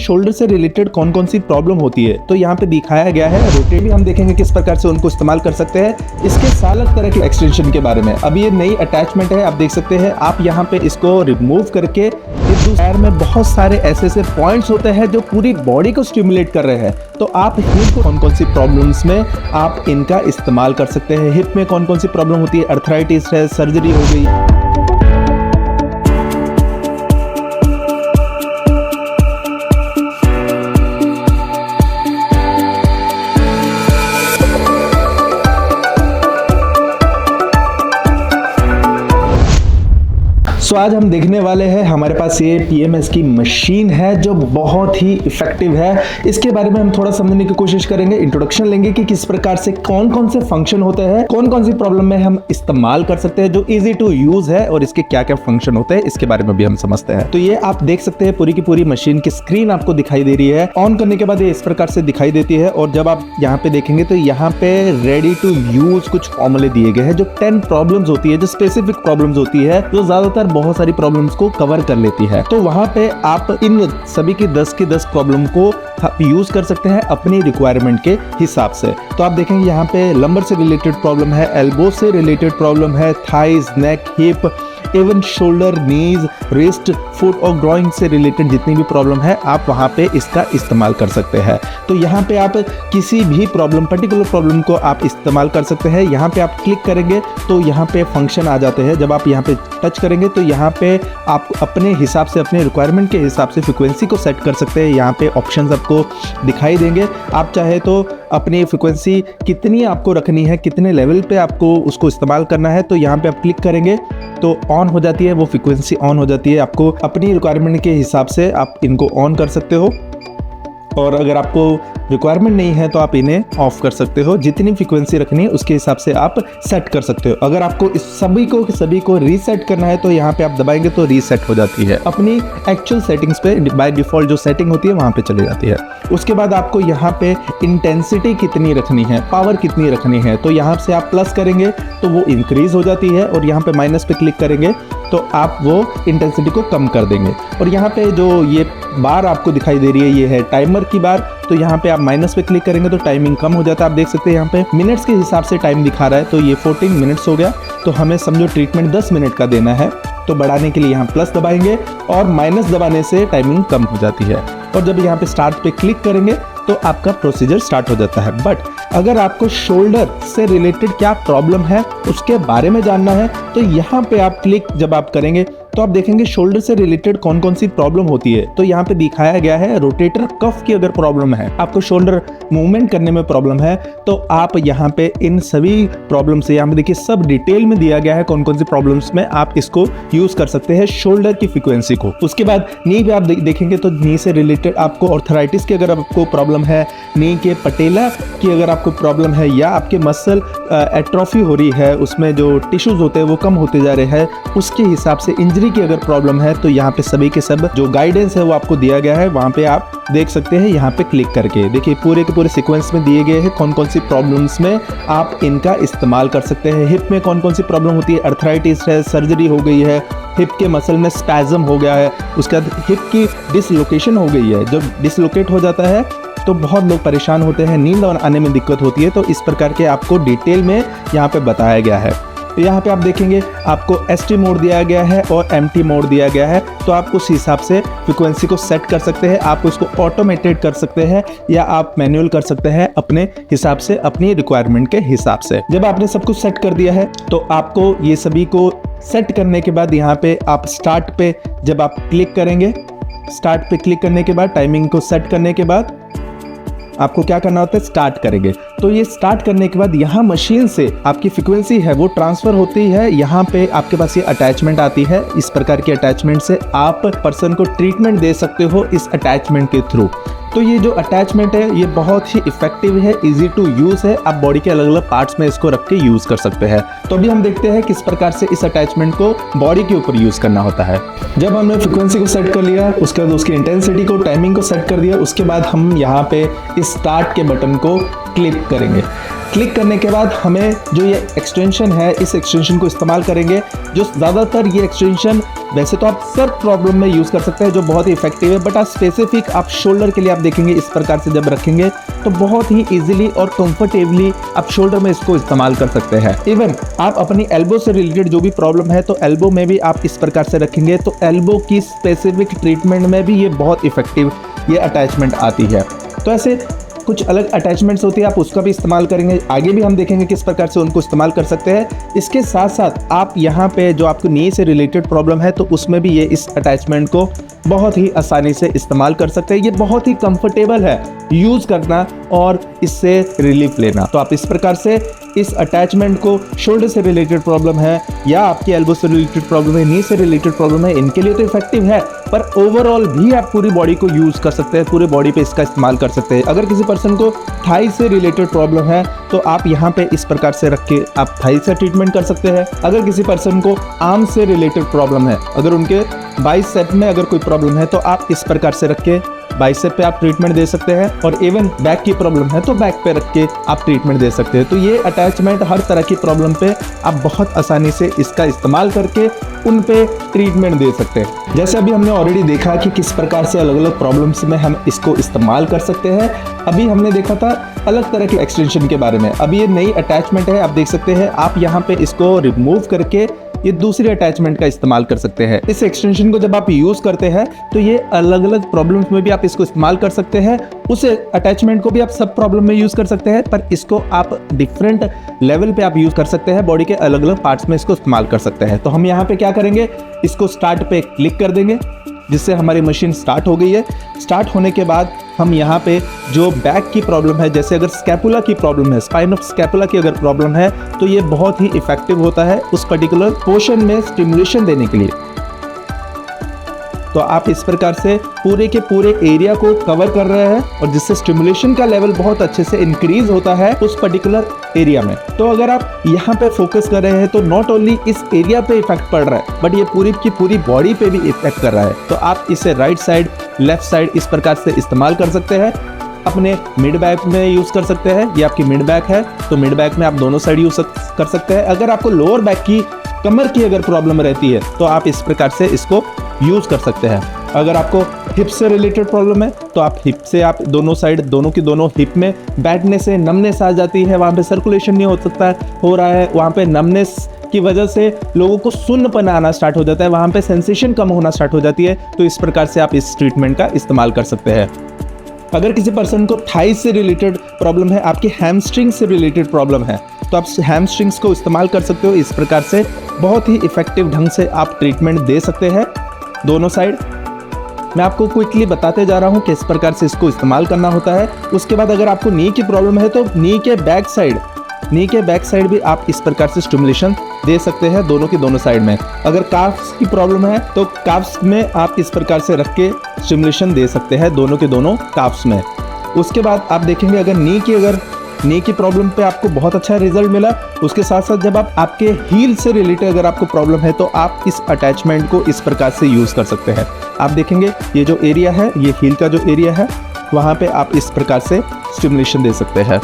Shoulder से related कौन कौन सी प्रॉब्लम होती है, तो यहाँ पे दिखाया गया है। रोटेट भी हम देखेंगे किस प्रकार से उनको इस्तेमाल कर सकते हैं। इसके अलग तरह के एक्सटेंशन के बारे में, अब ये नई अटैचमेंट है, आप देख सकते हैं। आप यहाँ पे इसको रिमूव करके पैर में बहुत सारे ऐसे पॉइंट्स होते हैं जो पूरी बॉडी को स्टिमुलेट कर रहे हैं। तो आप हिप को कौन कौन सी प्रॉब्लम्स में आप इनका इस्तेमाल कर सकते हैं। हिप में कौन कौन सी प्रॉब्लम होती है, अर्थराइटिस है, सर्जरी हो गई। सो आज हम देखने वाले हैं, हमारे पास ये PMS की मशीन है जो बहुत ही इफेक्टिव है। इसके बारे में हम थोड़ा समझने की कोशिश करेंगे, इंट्रोडक्शन लेंगे कि किस प्रकार से कौन कौन से फंक्शन होते हैं, कौन कौन सी प्रॉब्लम में हम इस्तेमाल कर सकते हैं, जो इजी टू यूज है, और इसके क्या क्या फंक्शन होते हैं इसके बारे में भी हम समझते हैं। तो ये आप देख सकते हैं पूरी की पूरी मशीन की स्क्रीन आपको दिखाई दे रही है। ऑन करने के बाद ये इस प्रकार से दिखाई देती है, और जब आप यहाँ पे देखेंगे तो यहाँ पे रेडी टू यूज कुछ फॉर्मूले दिए गए हैं जो 10 प्रॉब्लम्स होती है, जो स्पेसिफिक प्रॉब्लम्स होती है, जो ज्यादातर बहुत सारी प्रॉब्लम्स को कवर कर लेती है। तो वहां पे आप इन सभी की 10 प्रॉब्लम को यूज कर सकते हैं अपनी रिक्वायरमेंट के हिसाब से। तो आप देखेंगे यहाँ पे लंबर से रिलेटेड प्रॉब्लम है, एल्बो से रिलेटेड प्रॉब्लम है, थाइज, नेक, हिप, इवन शोल्डर, नीज, रिस्ट, फुट और ग्रोइंग से रिलेटेड जितनी भी प्रॉब्लम है आप वहाँ पे इसका इस्तेमाल कर सकते हैं। तो यहाँ पे आप किसी भी प्रॉब्लम, पर्टिकुलर प्रॉब्लम को आप इस्तेमाल कर सकते हैं। यहाँ पे आप क्लिक करेंगे तो यहाँ पे फंक्शन आ जाते हैं। जब आप यहाँ पे टच करेंगे तो यहाँ पे आप अपने हिसाब से, अपने रिक्वायरमेंट के हिसाब से फ्रिक्वेंसी को सेट कर सकते हैं। यहाँ पे ऑप्शंस आपको दिखाई देंगे। आप चाहे तो अपनी फ्रिक्वेंसी कितनी आपको रखनी है, कितने लेवल पे आपको उसको इस्तेमाल करना है, तो यहाँ पे आप क्लिक करेंगे तो ऑन हो जाती है, वो फ्रिक्वेंसी ऑन हो जाती है। आपको अपनी रिक्वायरमेंट के हिसाब से आप इनको ऑन कर सकते हो, और अगर आपको रिक्वायरमेंट नहीं है तो आप इन्हें ऑफ कर सकते हो। जितनी फ्रीक्वेंसी रखनी है उसके हिसाब से आप सेट कर सकते हो। अगर आपको इस सभी को रीसेट करना है तो यहाँ पे आप दबाएंगे तो रीसेट हो जाती है, अपनी एक्चुअल सेटिंग्स पे बाय डिफॉल्ट जो सेटिंग होती है वहाँ पे चली जाती है। उसके बाद आपको यहाँ पे इंटेंसिटी कितनी रखनी है, पावर कितनी रखनी है, तो यहाँ से आप प्लस करेंगे तो वो इंक्रीज हो जाती है, और यहाँ पे माइनस पे क्लिक करेंगे तो आप वो इंटेंसिटी को कम कर देंगे। और यहाँ पे जो ये बार आपको दिखाई दे रही है, ये है टाइमर की बार। तो यहाँ पे आप माइनस पे क्लिक करेंगे तो टाइमिंग कम हो जाता है। आप देख सकते हैं यहाँ पे मिनट्स के हिसाब से टाइम दिखा रहा है, तो ये 14 मिनट्स हो गया। तो हमें समझो ट्रीटमेंट 10 मिनट का देना है, तो बढ़ाने के लिए यहाँ प्लस दबाएंगे, और माइनस दबाने से टाइमिंग कम हो जाती है। और जब यहाँ पे स्टार्ट पे क्लिक करेंगे तो आपका प्रोसीजर स्टार्ट हो जाता है। बट अगर आपको शोल्डर से रिलेटेड क्या प्रॉब्लम है उसके बारे में जानना है, तो यहाँ पे आप क्लिक जब आप करेंगे तो आप देखेंगे शोल्डर से रिलेटेड कौन कौन सी प्रॉब्लम होती है। तो यहाँ पे दिखाया गया है रोटेटर कफ की अगर प्रॉब्लम है, आपको शोल्डर मूवमेंट करने में प्रॉब्लम है, तो आप यहाँ पे इन सभी प्रॉब्लम से, यहाँ पे देखिए सब डिटेल में दिया गया है कौन कौन सी प्रॉब्लम्स में आप इसको यूज कर सकते हैं शोल्डर की फ्रीक्वेंसी को। उसके बाद नी पे आप देखेंगे तो नी से रिलेटेड आपको ऑर्थराइटिस की अगर आपको प्रॉब्लम है, नी के पटेला की अगर आपको प्रॉब्लम है, या आपके मसल एट्रोफी हो रही है, उसमें जो टिश्यूज होते हैं वो कम होते जा रहे हैं, उसके हिसाब से इंजरी की अगर प्रॉब्लम है, तो यहाँ पे सभी के सब जो गाइडेंस है वो आपको दिया गया है। वहाँ पे आप देख सकते हैं, यहाँ पे क्लिक करके देखिए पूरे के पूरे सीक्वेंस में दिए गए हैं कौन कौन सी प्रॉब्लम्स में आप इनका इस्तेमाल कर सकते हैं। हिप में कौन कौन सी प्रॉब्लम होती है, अर्थराइटिस है, सर्जरी हो गई है, हिप के मसल में स्पैज्म हो गया है, उसके बाद हिप की डिसलोकेशन हो गई है। जब डिसलोकेट हो जाता है तो बहुत लोग परेशान होते हैं, नींद आने में दिक्कत होती है। तो इस प्रकार के आपको डिटेल में यहाँ पे बताया गया है। तो यहाँ पे आप देखेंगे आपको ST मोड दिया गया है और MT मोड दिया गया है, तो आप उस हिसाब से फ्रिक्वेंसी को सेट कर सकते हैं। आप उसको ऑटोमेटेड कर सकते हैं या आप मैनुअल कर सकते हैं अपने हिसाब से, अपनी रिक्वायरमेंट के हिसाब से। जब आपने सब कुछ सेट कर दिया है तो आपको ये सभी को सेट करने के बाद यहाँ पे आप स्टार्ट पे जब आप क्लिक करेंगे, स्टार्ट पे क्लिक करने के बाद टाइमिंग को सेट करने के बाद आपको क्या करना होता है, स्टार्ट करेंगे। तो ये स्टार्ट करने के बाद यहाँ मशीन से आपकी फ्रीक्वेंसी है वो ट्रांसफर होती है। यहाँ पे आपके पास ये अटैचमेंट आती है, इस प्रकार के अटैचमेंट से आप पर्सन को ट्रीटमेंट दे सकते हो इस अटैचमेंट के थ्रू। तो ये जो अटैचमेंट है ये बहुत ही इफेक्टिव है, इजी टू यूज है। आप बॉडी के अलग अलग पार्ट्स में इसको रख के यूज कर सकते हैं। तो अभी हम देखते हैं किस प्रकार से इस अटैचमेंट को बॉडी के ऊपर यूज करना होता है। जब हमने फ्रीक्वेंसी को सेट कर लिया, उसके बाद उसकी इंटेंसिटी को, टाइमिंग को सेट कर दिया, उसके बाद हम यहाँ पे इस स्टार्ट के बटन को क्लिक करेंगे। क्लिक करने के बाद हमें जो ये एक्सटेंशन है, इस एक्सटेंशन को इस्तेमाल करेंगे। जो ज़्यादातर ये एक्सटेंशन वैसे तो आप सर प्रॉब्लम में यूज़ कर सकते हैं, जो बहुत ही इफेक्टिव है, बट आप स्पेसिफिक आप शोल्डर के लिए आप देखेंगे इस प्रकार से जब रखेंगे तो बहुत ही इजीली और कंफर्टेबली आप शोल्डर में इसको इस्तेमाल कर सकते हैं। इवन आप अपनी एल्बो से रिलेटेड जो भी प्रॉब्लम है तो एल्बो में भी आप इस प्रकार से रखेंगे तो एल्बो की स्पेसिफिक ट्रीटमेंट में भी ये बहुत इफेक्टिव ये अटैचमेंट आती है। तो ऐसे कुछ अलग अटैचमेंट्स होती है, आप उसका भी इस्तेमाल करेंगे, आगे भी हम देखेंगे किस प्रकार से उनको इस्तेमाल कर सकते हैं। इसके साथ साथ आप यहाँ पे जो आपको नी से रिलेटेड प्रॉब्लम है तो उसमें भी ये इस अटैचमेंट को बहुत ही आसानी से इस्तेमाल कर सकते हैं। ये बहुत ही कंफर्टेबल है यूज़ करना और इससे रिलीफ लेना। तो आप इस प्रकार से इस अटैचमेंट को शोल्डर से रिलेटेड प्रॉब्लम है या आपकी एल्बो से रिलेटेड प्रॉब्लम है, नी से रिलेटेड प्रॉब्लम है, इनके लिए तो इफेक्टिव है, पर ओवरऑल भी आप पूरी बॉडी को यूज़ कर सकते हैं, पूरे बॉडी पे इसका इस्तेमाल कर सकते हैं। अगर किसी पर्सन को थाई से रिलेटेड प्रॉब्लम है तो आप यहाँ पे इस प्रकार से रख के आप थाई से ट्रीटमेंट कर सकते हैं। अगर किसी पर्सन को आर्म से रिलेटेड प्रॉब्लम है, अगर उनके बाइसेप में अगर कोई प्रॉब्लम है तो आप इस प्रकार से रख के बाइसेप पे आप ट्रीटमेंट दे सकते हैं। और इवन बैक की प्रॉब्लम है तो बैक पे रख के आप ट्रीटमेंट दे सकते हैं। तो ये अटैचमेंट हर तरह की प्रॉब्लम पे आप बहुत आसानी से इसका इस्तेमाल करके उन पे ट्रीटमेंट दे सकते हैं। जैसे अभी हमने ऑलरेडी देखा कि किस प्रकार से अलग अलग प्रॉब्लम्स में हम इसको इस्तेमाल कर सकते हैं। अभी हमने देखा था अलग तरह के एक्सटेंशन के बारे में। अभी ये नई अटैचमेंट है, आप देख सकते हैं, आप यहाँ पे इसको रिमूव करके ये दूसरी अटैचमेंट का इस्तेमाल कर सकते हैं। इस एक्सटेंशन को जब आप यूज करते हैं तो ये अलग अलग प्रॉब्लम्स में भी आप इसको इस्तेमाल कर सकते हैं। उस अटैचमेंट को भी आप सब प्रॉब्लम में यूज कर सकते हैं, पर इसको आप डिफरेंट लेवल पे आप यूज कर सकते हैं, बॉडी के अलग अलग पार्ट्स में इसको इस्तेमाल कर सकते हैं। तो हम यहाँ पे क्या करेंगे, इसको स्टार्ट पे क्लिक कर देंगे, जिससे हमारी मशीन स्टार्ट हो गई है। स्टार्ट होने के बाद हम यहाँ पे जो बैक की प्रॉब्लम है, जैसे अगर स्कैपुला की प्रॉब्लम है, स्पाइन ऑफ स्कैपुला की अगर प्रॉब्लम है तो ये बहुत ही इफेक्टिव होता है उस पर्टिकुलर पोर्शन में स्टिमुलेशन देने के लिए। तो आप इस प्रकार से पूरे के पूरे एरिया को कवर कर रहे हैं और जिससे स्टिमुलेशन का लेवल बहुत अच्छे से इंक्रीज होता है उस पर्टिकुलर एरिया में। तो अगर आप यहाँ पे फोकस कर रहे हैं तो नॉट ओनली इस एरिया पे इफेक्ट पड़ रहा है, बट ये पूरी की पूरी बॉडी पे भी इफेक्ट कर रहा है। तो आप इसे राइट साइड, लेफ्ट साइड इस प्रकार से इस्तेमाल कर सकते हैं। अपने मिड बैक में यूज कर सकते हैं, ये आपकी मिड बैक है तो मिड बैक में आप दोनों साइड यूज कर सकते हैं। अगर आपको लोअर बैक की, कमर की अगर प्रॉब्लम रहती है तो आप इस प्रकार से इसको यूज कर सकते हैं। अगर आपको हिप से रिलेटेड प्रॉब्लम है तो आप हिप से आप दोनों साइड, दोनों की दोनों हिप में बैठने से नमनेस आ जाती है, वहाँ पे सर्कुलेशन नहीं हो सकता हो रहा है, वहाँ पे नमनेस की वजह से लोगों को सुन्नपन आना स्टार्ट हो जाता है, वहाँ पे सेंसेशन कम होना स्टार्ट हो जाती है। तो इस प्रकार से आप इस ट्रीटमेंट का इस्तेमाल कर सकते हैं। अगर किसी पर्सन को थाई से रिलेटेड प्रॉब्लम है, आपकी हैमस्ट्रिंग से रिलेटेड प्रॉब्लम है, तो आप हैमस्ट्रिंग्स को इस्तेमाल कर सकते हो। इस प्रकार से बहुत ही इफेक्टिव ढंग से आप ट्रीटमेंट दे सकते हैं दोनों साइड। मैं आपको क्विकली बताते जा रहा हूँ किस प्रकार से इसको इस्तेमाल करना होता है। उसके बाद अगर आपको नी की प्रॉब्लम है तो नी के बैक साइड भी आप इस प्रकार से स्टिमुलेशन दे सकते हैं, दोनों की दोनों साइड में। अगर काफ्स की प्रॉब्लम है तो काफ्स में आप इस प्रकार से रख के स्टिमुलेशन दे सकते हैं, दोनों के दोनों काफ्स में। उसके बाद आप देखेंगे अगर नी की प्रॉब्लम पे आपको बहुत अच्छा रिजल्ट मिला। उसके साथ साथ जब आपके हील से रिलेटेड अगर आपको प्रॉब्लम है तो आप इस अटैचमेंट को इस प्रकार से यूज़ कर सकते हैं। आप देखेंगे ये जो एरिया है, ये हील का जो एरिया है, वहाँ पे आप इस प्रकार से स्टिमुलेशन दे सकते हैं।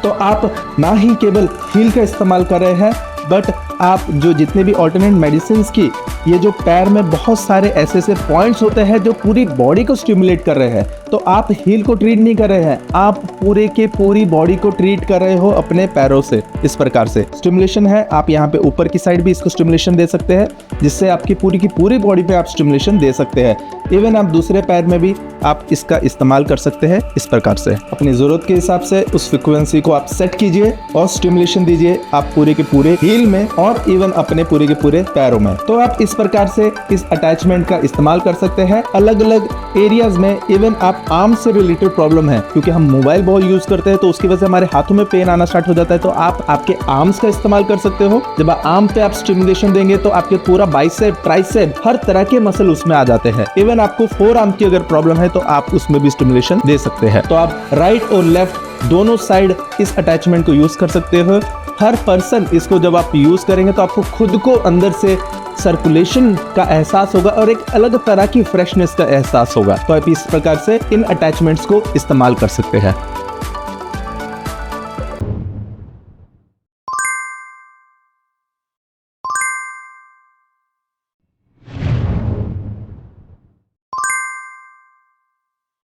तो आप ना ही केवल हील का इस्तेमाल कर रहे हैं, बट आप जो जितने भी ऑल्टरनेट मेडिसिन की, ये जो पैर में बहुत सारे ऐसे पॉइंट्स होते हैं जो पूरी बॉडी को स्टिमुलेट कर रहे हैं, तो आप हील को ट्रीट नहीं कर रहे हैं, आप पूरे के पूरी बॉडी को ट्रीट कर रहे हो अपने पैरों से। इस प्रकार से स्टिमुलेशन है, आप यहाँ पे ऊपर की साइड भी इसको स्टिमुलेशन दे सकते हैं, जिससे आपकी पूरी की पूरी बॉडी पे आप स्टिमुलेशन दे सकते हैं। इवन आप दूसरे पैर में भी आप इसका इस्तेमाल कर सकते हैं। इस प्रकार से अपनी जरूरत के हिसाब से उस फ्रिक्वेंसी को आप सेट कीजिए और स्टिमुलेशन दीजिए आप पूरे के पूरे हील में और इवन अपने पूरे के पूरे पैरों में। तो आप इस प्रकार से इस अटैचमेंट का इस्तेमाल कर सकते हैं अलग अलग एरियाज में। इवन आप आर्म से रिलेटेड प्रॉब्लम है, क्योंकि हम मोबाइल बहुत यूज करते हैं तो उसकी वजह से हमारे हाथों में पेन आना स्टार्ट हो जाता है, तो आप आपके आर्म्स का इस्तेमाल कर सकते हो। जब आर्म पे आप स्टिमुलेशन देंगे तो आपके पूरा बाइसेप, ट्राइसेप, हर तरह के मसल उसमें आ जाते हैं। इवन आपको फोर आर्म की अगर प्रॉब्लम है तो आप उसमें भी स्टिमुलेशन दे सकते हैं। तो आप राइट और लेफ्ट दोनों साइड इस अटैचमेंट को यूज कर सकते हो। हर पर्सन इसको जब आप यूज करेंगे तो आपको खुद को अंदर से सर्कुलेशन का एहसास होगा और एक अलग तरह की फ्रेशनेस का एहसास होगा। तो आप इस प्रकार से इन अटैचमेंट्स को इस्तेमाल कर सकते हैं।